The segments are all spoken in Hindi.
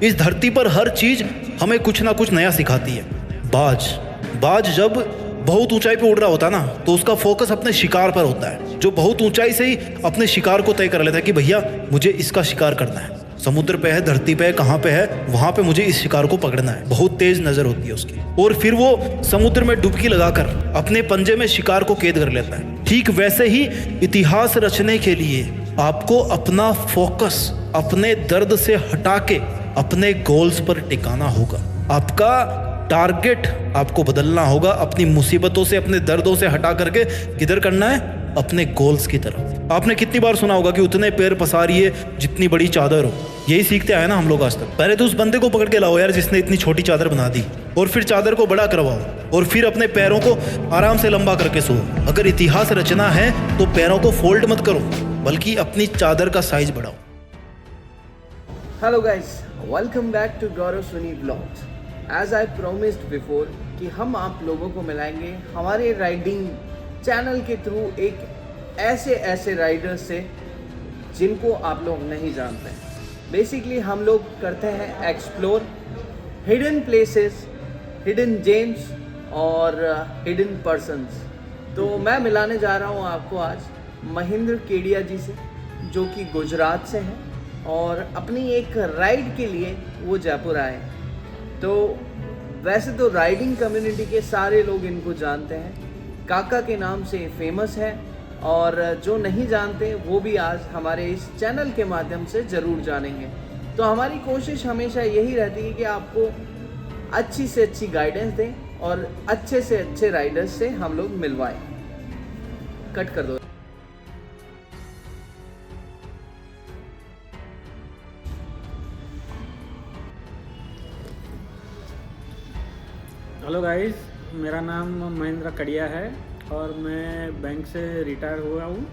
इस धरती पर हर चीज़ हमें कुछ ना कुछ नया सिखाती है। बाज जब बहुत ऊंचाई पे उड़ रहा होता है ना, तो उसका फोकस अपने शिकार पर होता है। जो बहुत ऊंचाई से ही अपने शिकार को तय कर लेता है कि भैया मुझे इसका शिकार करना है, समुद्र पे है, धरती पे है, कहाँ पे है, वहां पे मुझे इस शिकार को पकड़ना है। बहुत तेज नजर होती है उसकी, और फिर वो समुद्र में डुबकी लगाकर अपने पंजे में शिकार को कैद कर लेता है। ठीक वैसे ही इतिहास रचने के लिए आपको अपना फोकस अपने दर्द से हटा के अपने गोल्स पर टिकाना होगा। आपका टारगेट आपको बदलना होगा। अपनी मुसीबतों से, अपने दर्दों से हटा करके किधर करना है? अपने गोल्स की तरफ। आपने कितनी बार सुना होगा कि उतने पैर पसारिए जितनी बड़ी चादर हो। यही सीखते आए ना हम लोग आज तक। पहले तो उस बंदे को पकड़ के लाओ यार जिसने इतनी छोटी चादर बना दी, और फिर चादर को बड़ा करवाओ, और फिर अपने पैरों को आराम से लंबा करके सो। अगर इतिहास रचना है तो पैरों को फोल्ड मत करो, बल्कि अपनी चादर का साइज बढ़ाओ। Hello guys, welcome back to Gaurav Suni vlogs. As I promised before कि हम आप लोगों को मिलाएंगे हमारे राइडिंग चैनल के थ्रू एक ऐसे राइडर्स से जिनको आप लोग नहीं जानते हैं। बेसिकली हम लोग करते हैं explore hidden places, hidden gems और हिडन पर्सन्स। तो मैं मिलाने जा रहा हूँ आपको आज महेंद्र केडिया जी से, जो कि गुजरात से हैं और अपनी एक राइड के लिए वो जयपुर आए हैं। तो वैसे तो राइडिंग कम्युनिटी के सारे लोग इनको जानते हैं, काका के नाम से फेमस है, और जो नहीं जानते वो भी आज हमारे इस चैनल के माध्यम से ज़रूर जानेंगे। तो हमारी कोशिश हमेशा यही रहती है कि आपको अच्छी से अच्छी गाइडेंस दें और अच्छे से अच्छे राइडर्स से हम लोग मिलवाएं। कट कर दो। हेलो गाइस, मेरा नाम महेंद्र कडिया है और मैं बैंक से रिटायर हुआ हूँ।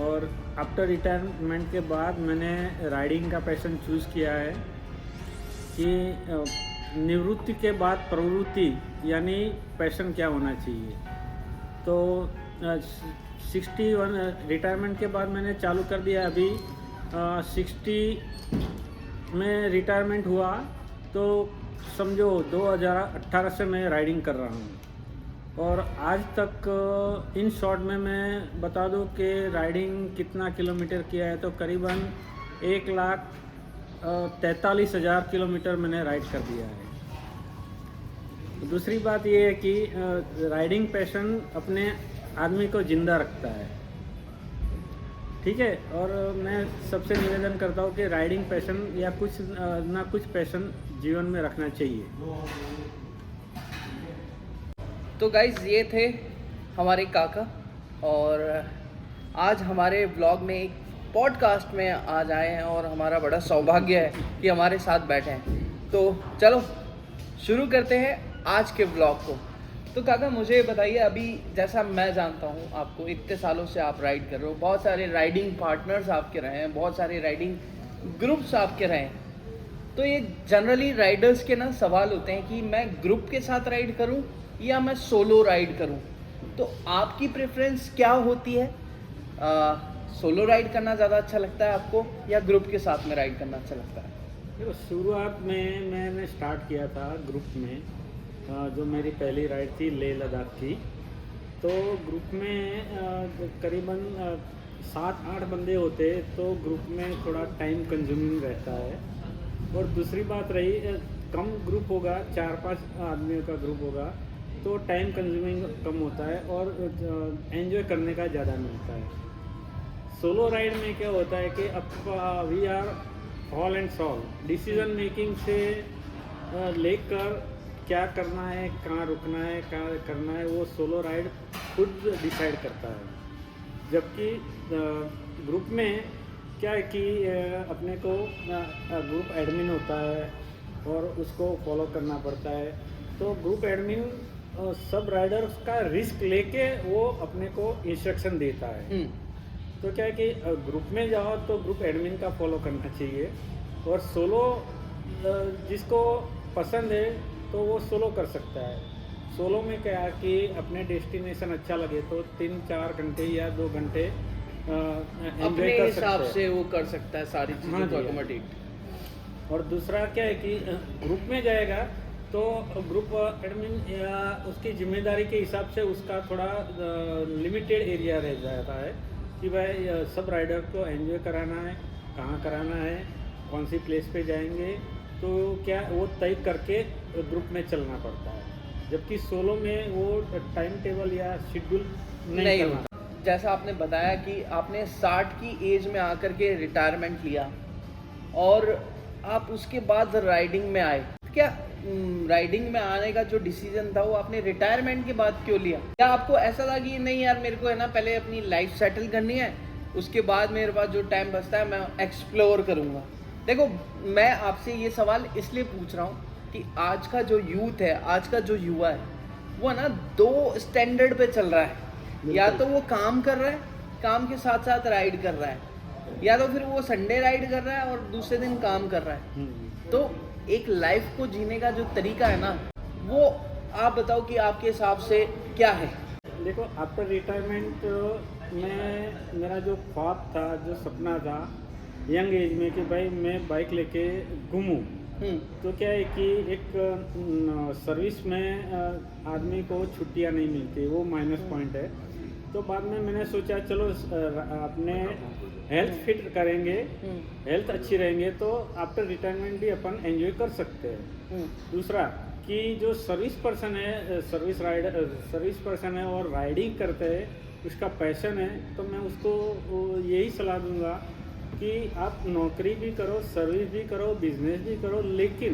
और आफ्टर रिटायरमेंट के बाद मैंने राइडिंग का पैशन चूज़ किया है कि निवृत्ति के बाद प्रवृत्ति यानी पैशन क्या होना चाहिए। तो 61 रिटायरमेंट के बाद मैंने चालू कर दिया। अभी 60 में रिटायरमेंट हुआ, तो समझो 2018 से मैं राइडिंग कर रहा हूँ। और आज तक इन शॉर्ट में मैं बता दूँ कि राइडिंग कितना किलोमीटर किया है, तो करीबन 1,43,000 किलोमीटर मैंने राइड कर दिया है। दूसरी बात ये है कि राइडिंग पैशन अपने आदमी को ज़िंदा रखता है, ठीक है। और मैं सबसे निवेदन करता हूँ कि राइडिंग पैशन या कुछ ना कुछ पैशन जीवन में रखना चाहिए। तो गाइज ये थे हमारे काका, और आज हमारे ब्लॉग में एक पॉडकास्ट में आज आए हैं और हमारा बड़ा सौभाग्य है कि हमारे साथ बैठे हैं। तो चलो शुरू करते हैं आज के ब्लॉग को। तो काका मुझे बताइए, अभी जैसा मैं जानता हूँ आपको, इतने सालों से आप राइड कर रहे हो, बहुत सारे राइडिंग पार्टनर्स आपके रहे हैं, बहुत सारे राइडिंग ग्रुप्स आपके रहे हैं। तो ये जनरली राइडर्स के ना सवाल होते हैं कि मैं ग्रुप के साथ राइड करूं या मैं सोलो राइड करूं। तो आपकी प्रेफरेंस क्या होती है? सोलो राइड करना ज़्यादा अच्छा लगता है आपको या ग्रुप के साथ में राइड करना अच्छा लगता है? देखो, शुरुआत में मैंने स्टार्ट किया था ग्रुप में। जो मेरी पहली राइड थी लेह लद्दाख की, तो ग्रुप में करीबन 7-8 बंदे होते, तो ग्रुप में थोड़ा टाइम कंज्यूमिंग रहता है। और दूसरी बात रही, कम ग्रुप होगा, 4-5 आदमियों का ग्रुप होगा, तो टाइम कंज्यूमिंग कम होता है और एंजॉय करने का ज़्यादा मिलता है। सोलो राइड में क्या होता है कि अब we are all and soul, decision making से लेकर क्या करना है, कहाँ रुकना है, क्या करना है, वो सोलो राइड खुद डिसाइड करता है। जबकि ग्रुप में क्या है कि अपने को ग्रुप एडमिन होता है और उसको फॉलो करना पड़ता है। तो ग्रुप एडमिन सब राइडर्स का रिस्क लेके वो अपने को इंस्ट्रक्शन देता है। तो क्या है कि ग्रुप में जाओ तो ग्रुप एडमिन का फॉलो करना चाहिए, और सोलो जिसको पसंद है तो वो सोलो कर सकता है। सोलो में क्या है कि अपने डेस्टिनेशन अच्छा लगे तो 3-4 घंटे या 2 घंटे अपने हिसाब से वो कर सकता है सारी चीज़ों को अकोमोडेट। और दूसरा क्या है कि ग्रुप में जाएगा तो ग्रुप एडमिन या उसकी जिम्मेदारी के हिसाब से उसका थोड़ा लिमिटेड एरिया रह जाता है कि भाई सब राइडर को एंजॉय कराना है, कहाँ कराना है, कौन सी प्लेस पे जाएंगे, तो क्या वो तय करके ग्रुप में चलना पड़ता है। जबकि सोलो में वो टाइम टेबल या शेड्यूल नहीं करना। जैसा आपने बताया कि आपने 60 की एज में आकर के रिटायरमेंट लिया और आप उसके बाद राइडिंग में आए, क्या राइडिंग में आने का जो डिसीजन था वो आपने रिटायरमेंट के बाद क्यों लिया? क्या आपको ऐसा था कि नहीं यार मेरे को है ना पहले अपनी लाइफ सेटल करनी है, उसके बाद मेरे पास जो टाइम बचता है मैं एक्सप्लोर करूँगा? देखो, मैं आपसे ये सवाल इसलिए पूछ रहा हूँ कि आज का जो यूथ है, आज का जो युवा है, वो ना 2 स्टैंडर्ड पे चल रहा है। या तो वो काम कर रहा है, काम के साथ साथ राइड कर रहा है, या तो फिर वो संडे राइड कर रहा है और दूसरे दिन काम कर रहा है। तो एक लाइफ को जीने का जो तरीका है ना, वो आप बताओ कि आपके हिसाब से क्या है? देखो, आफ्टर रिटायरमेंट में मेरा जो ख्वाब था, जो सपना था यंग एज में कि भाई मैं बाइक लेके घूमूं, तो क्या है कि एक सर्विस में आदमी को छुट्टियां नहीं मिलती, वो माइनस पॉइंट है। तो बाद में मैंने सोचा चलो अपने हेल्थ फिट करेंगे, हेल्थ अच्छी रहेंगे तो आफ्टर रिटायरमेंट भी अपन एंजॉय कर सकते हैं। दूसरा कि जो सर्विस पर्सन है और राइडिंग करते हैं, उसका पैशन है, तो मैं उसको यही सलाह दूंगा कि आप नौकरी भी करो, सर्विस भी करो, बिजनेस भी करो, लेकिन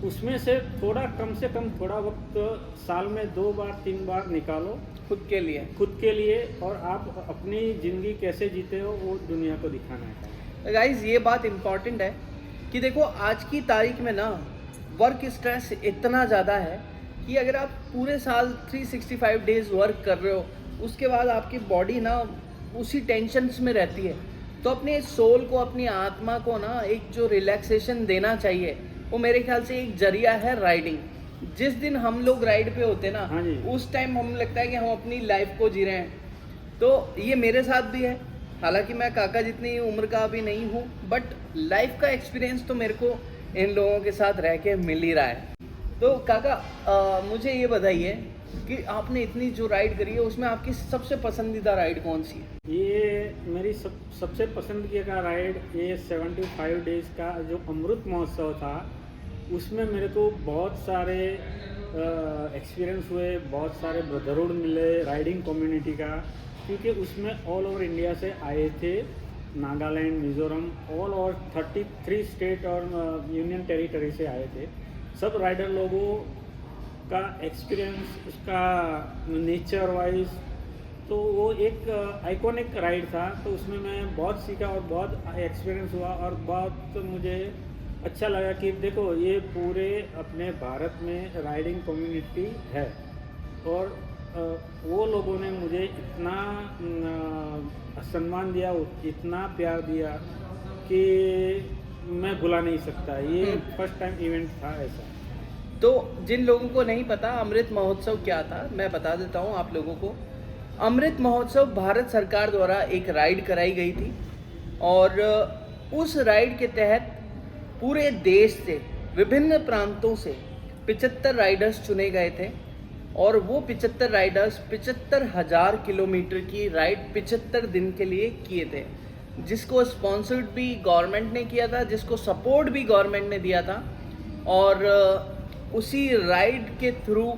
उसमें से थोड़ा कम से कम थोड़ा वक्त साल में 2 बार 3 बार निकालो खुद के लिए और आप अपनी ज़िंदगी कैसे जीते हो वो दुनिया को दिखाना है। गाइज, ये बात इम्पॉर्टेंट है कि देखो आज की तारीख में ना वर्क स्ट्रेस इतना ज़्यादा है कि अगर आप पूरे साल 365 डेज वर्क कर रहे हो, उसके बाद आपकी बॉडी ना उसी टेंशन्स में रहती है, तो अपने सोल को, अपनी आत्मा को ना एक जो रिलैक्सेशन देना चाहिए, वो मेरे ख्याल से एक जरिया है राइडिंग। जिस दिन हम लोग राइड पे होते ना, उस टाइम हमें लगता है कि हम अपनी लाइफ को जी रहे हैं। तो ये मेरे साथ भी है, हालांकि मैं काका जितनी उम्र का अभी नहीं हूँ, बट लाइफ का एक्सपीरियंस तो मेरे को इन लोगों के साथ रह के मिल ही रहा है। तो काका, मुझे ये बताइए कि आपने इतनी जो राइड करी है उसमें आपकी सबसे पसंदीदा राइड कौन सी है? ये मेरी सबसे पसंदीदा का राइड ये 75 डेज का जो अमृत महोत्सव था, उसमें मेरे को बहुत सारे एक्सपीरियंस हुए, बहुत सारे ब्रदरहुड मिले राइडिंग कम्युनिटी का, क्योंकि उसमें ऑल ओवर इंडिया से आए थे, Nagaland, Mizoram, all over 33 state और यूनियन टेरिटरी से आए थे। सब राइडर लोगों का एक्सपीरियंस, उसका नेचर वाइज, तो वो एक आइकॉनिक राइड था। तो उसमें मैं बहुत सीखा और बहुत एक्सपीरियंस हुआ और बहुत मुझे अच्छा लगा कि देखो ये पूरे अपने भारत में राइडिंग कम्युनिटी है और वो लोगों ने मुझे इतना सम्मान दिया, इतना प्यार दिया कि मैं भुला नहीं सकता। ये फर्स्ट टाइम इवेंट था ऐसा। तो जिन लोगों को नहीं पता अमृत महोत्सव क्या था, मैं बता देता हूँ आप लोगों को। अमृत महोत्सव भारत सरकार द्वारा एक राइड कराई गई थी और उस राइड के तहत पूरे देश से, विभिन्न प्रांतों से 75 राइडर्स चुने गए थे और वो 75 राइडर्स 75,000 किलोमीटर की राइड 75 दिन के लिए किए थे, जिसको स्पॉन्सर्ड भी गवर्नमेंट ने किया था, जिसको सपोर्ट भी गवर्नमेंट ने दिया था। और उसी राइड के थ्रू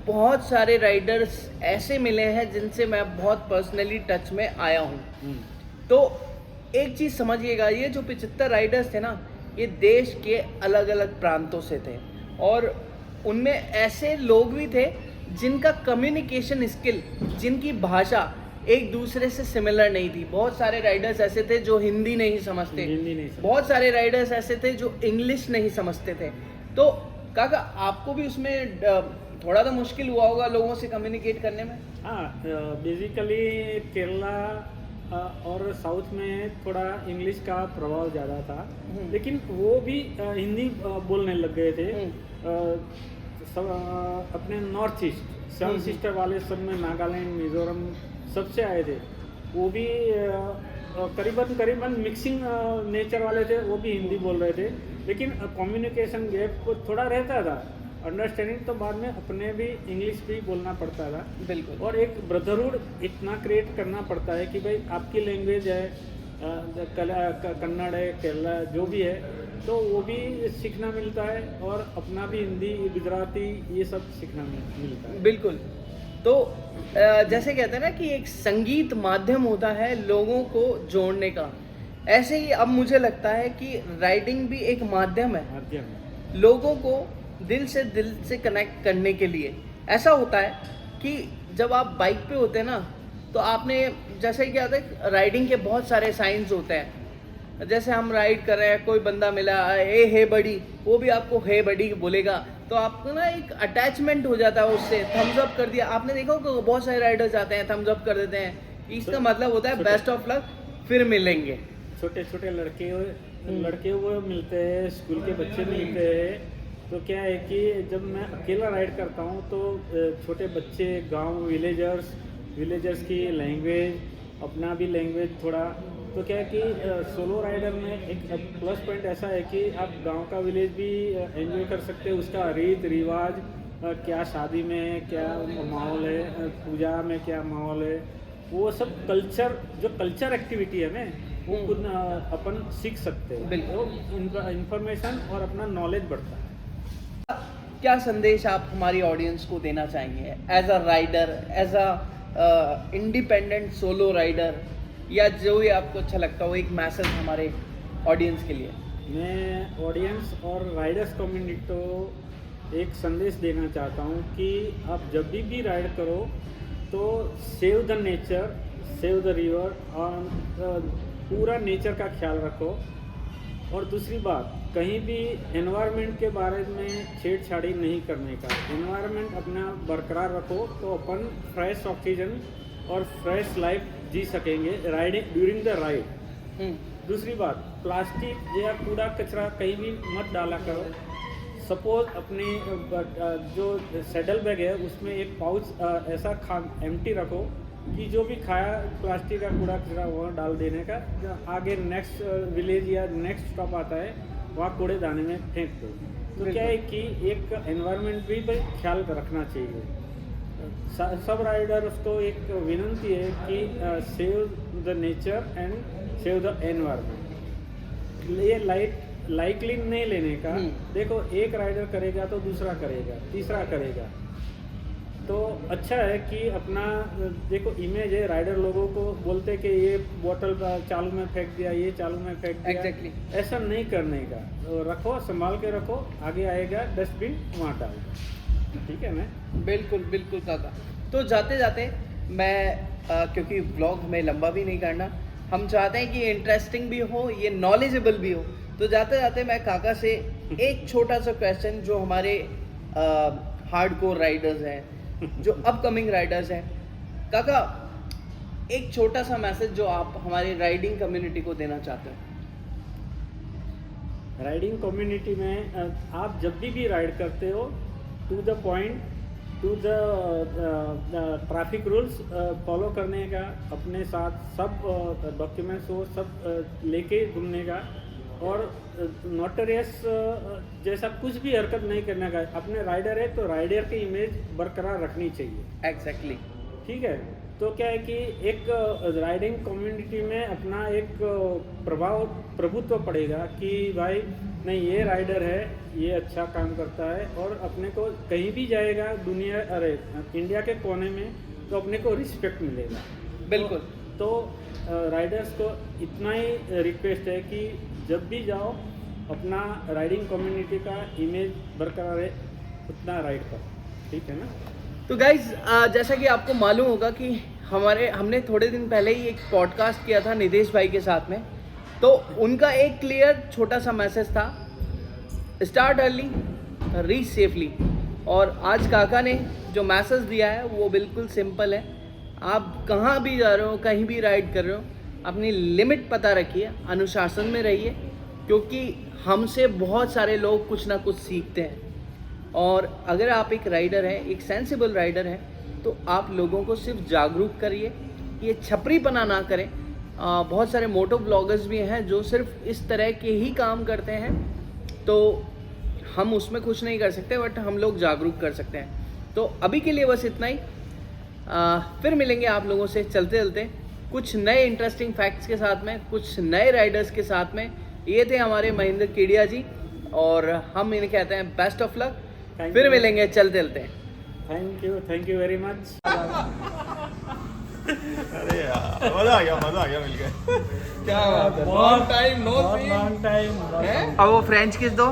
बहुत सारे राइडर्स ऐसे मिले हैं जिनसे मैं बहुत पर्सनली टच में आया हूँ। तो एक चीज़ समझिएगा, ये जो 75 राइडर्स थे ना, ये देश के अलग अलग प्रांतों से थे और उनमें ऐसे लोग भी थे जिनका कम्युनिकेशन स्किल, जिनकी भाषा एक दूसरे से सिमिलर नहीं थी। बहुत सारे राइडर्स ऐसे थे जो हिंदी नहीं समझते, बहुत सारे राइडर्स ऐसे थे जो इंग्लिश नहीं समझते थे। तो काका, आपको भी उसमें थोड़ा तो मुश्किल हुआ होगा लोगों से कम्युनिकेट करने में? हाँ, बेसिकली केरला और साउथ में थोड़ा इंग्लिश का प्रभाव ज़्यादा था, लेकिन वो भी हिंदी बोलने लग गए थे। सब अपने नॉर्थ ईस्ट 7 सिस्टर वाले सब में नागालैंड, मिज़ोरम सबसे आए थे, वो भी करीबन करीबन मिक्सिंग नेचर वाले थे, वो भी हिंदी बोल रहे थे, लेकिन कम्युनिकेशन गैप थोड़ा रहता था। अंडरस्टैंडिंग तो बाद में अपने भी इंग्लिश भी बोलना पड़ता था। बिल्कुल। और एक ब्रदरहुड इतना क्रिएट करना पड़ता है कि भाई आपकी लैंग्वेज है, कन्नड़ है, केरला जो भी है, तो वो भी सीखना मिलता है, और अपना भी हिंदी, गुजराती, ये सब सीखना मिलता है। बिल्कुल। तो जैसे कहते हैं ना कि एक संगीत माध्यम होता है लोगों को जोड़ने का, ऐसे ही अब मुझे लगता है कि राइडिंग भी एक माध्यम है माध्यम लोगों को दिल से कनेक्ट करने के लिए। ऐसा होता है कि जब आप बाइक पे होते हैं ना, तो आपने जैसे क्या होता है, राइडिंग के बहुत सारे साइंस होते हैं। जैसे हम राइड कर रहे हैं, कोई बंदा मिला, ए हे बड़ी, वो भी आपको हे बड़ी बोलेगा, तो आपको ना एक अटैचमेंट हो जाता है उससे। थम्स अप कर दिया, आपने देखा होगा बहुत सारे राइडर्स आते हैं थम्स अप कर देते हैं, इसका मतलब होता है बेस्ट ऑफ लक, फिर मिलेंगे। छोटे छोटे लड़के वो मिलते हैं, स्कूल के बच्चे मिलते हैं। तो क्या है कि जब मैं अकेला राइड करता हूँ तो छोटे बच्चे, गांव, विलेजर्स की लैंग्वेज, अपना भी लैंग्वेज थोड़ा, तो क्या है कि सोलो राइडर में एक प्लस पॉइंट ऐसा है कि आप गांव का विलेज भी एंजॉय कर सकते हैं, उसका रीत रिवाज, क्या शादी में क्या माहौल है, पूजा में क्या माहौल है, वो सब कल्चर एक्टिविटी है में वो खुद अपन सीख सकते हैं। बिल्कुल। इंफॉर्मेशन और अपना नॉलेज बढ़ता है। क्या संदेश आप हमारी ऑडियंस को देना चाहेंगे as a rider, as a independent solo rider, या जो भी आपको अच्छा लगता हो, एक मैसेज हमारे ऑडियंस के लिए? मैं ऑडियंस और राइडर्स कम्युनिटी को एक संदेश देना चाहता हूँ कि आप जब भी राइड करो तो save the nature, save the river, और पूरा नेचर का ख्याल रखो। और दूसरी बात, कहीं भी एनवायरनमेंट के बारे में छेड़छाड़ी नहीं करने का, एनवायरनमेंट अपना बरकरार रखो तो अपन फ्रेश ऑक्सीजन और फ्रेश लाइफ जी सकेंगे राइडिंग ड्यूरिंग द राइड। दूसरी बात, प्लास्टिक या कूड़ा कचरा कहीं भी मत डाला करो। सपोज अपने जो सैडल बैग है उसमें एक पाउच ऐसा एम्प्टी रखो कि जो भी खाया प्लास्टिक का कूड़ा कचरा वहाँ डाल देने का, आगे नेक्स्ट विलेज या नेक्स्ट स्टॉप आता है वहाँ कूड़ेदाने में फेंक दो। तो क्या है कि एक एनवायरनमेंट भी भाई ख्याल रखना चाहिए। सब राइडर्स को एक विनती है कि save the nature and save the environment. ये लाइकली नहीं लेने का। देखो, एक राइडर करेगा तो दूसरा करेगा, तीसरा करेगा, तो अच्छा है कि अपना देखो इमेज है, राइडर लोगों को बोलते कि ये बोतल चालू में फेंक दिया, ये चालू में फेंक दिया। Exactly. ऐसा नहीं करने का, तो रखो, संभाल के रखो, आगे आएगा डस्टबिन वहाँ डालो, ठीक है ना? बिल्कुल बिल्कुल काका। तो जाते जाते मैं क्योंकि ब्लॉग हमें लंबा भी नहीं करना, हम चाहते हैं कि इंटरेस्टिंग भी हो, ये नॉलेजेबल भी हो, तो जाते जाते मैं काका से एक छोटा सा क्वेश्चन, जो हमारे हार्डकोर राइडर्स हैं, जो अपकमिंग राइडर्स हैं, काका एक छोटा सा मैसेज जो आप हमारी राइडिंग कम्युनिटी को देना चाहते हैं। राइडिंग कम्युनिटी में आप जब भी राइड करते हो, to the point, to the traffic rules follow करने का, अपने साथ सब डॉक्यूमेंट्स हो सब लेके घूमने का, और नोटरियस जैसा कुछ भी हरकत नहीं करने का। अपने राइडर है तो राइडर की इमेज बरकरार रखनी चाहिए। एग्जैक्टली। ठीक है, तो क्या है कि एक राइडिंग कम्युनिटी में अपना एक प्रभुत्व पड़ेगा कि भाई नहीं, ये राइडर है, ये अच्छा काम करता है, और अपने को कहीं भी जाएगा दुनिया, अरे इंडिया के कोने में, तो अपने को रिस्पेक्ट मिलेगा। बिल्कुल। तो राइडर्स को इतना ही रिक्वेस्ट है कि जब भी जाओ अपना राइडिंग कम्युनिटी का इमेज बरकरार है, उतना राइड करो, ठीक है ना? तो गाइज, जैसा कि आपको मालूम होगा कि हमने थोड़े दिन पहले ही एक पॉडकास्ट किया था निदेश भाई के साथ में, तो उनका एक क्लियर छोटा सा मैसेज था, स्टार्ट अर्ली, रीच सेफली। और आज काका ने जो मैसेज दिया है वो बिल्कुल सिंपल है। आप कहाँ भी जा रहे हो, कहीं भी राइड कर रहे हो, अपनी लिमिट पता रखिए, अनुशासन में रहिए, क्योंकि हमसे बहुत सारे लोग कुछ ना कुछ सीखते हैं। और अगर आप एक राइडर हैं, एक सेंसिबल राइडर हैं, तो आप लोगों को सिर्फ जागरूक करिए, ये छपरीपना ना करें, बहुत सारे मोटो ब्लॉगर्स भी हैं जो सिर्फ इस तरह के ही काम करते हैं, तो हम उसमें कुछ नहीं कर सकते, बट हम लोग जागरूक कर सकते हैं। तो अभी के लिए बस इतना ही। फिर मिलेंगे आप लोगों से चलते चलते कुछ नए इंटरेस्टिंग फैक्ट्स के साथ में, कुछ नए राइडर्स के साथ में। ये थे हमारे महेंद्र केडिया जी, और हम इन्हें कहते हैं बेस्ट ऑफ लक। फिर मिलेंगे चलते चलते। Thank you very much. अरे यार मजा आ गया मिल के। क्या बात है, बहुत टाइम नो लॉन्ग टाइम। अब वो फ्रेंच किस दो।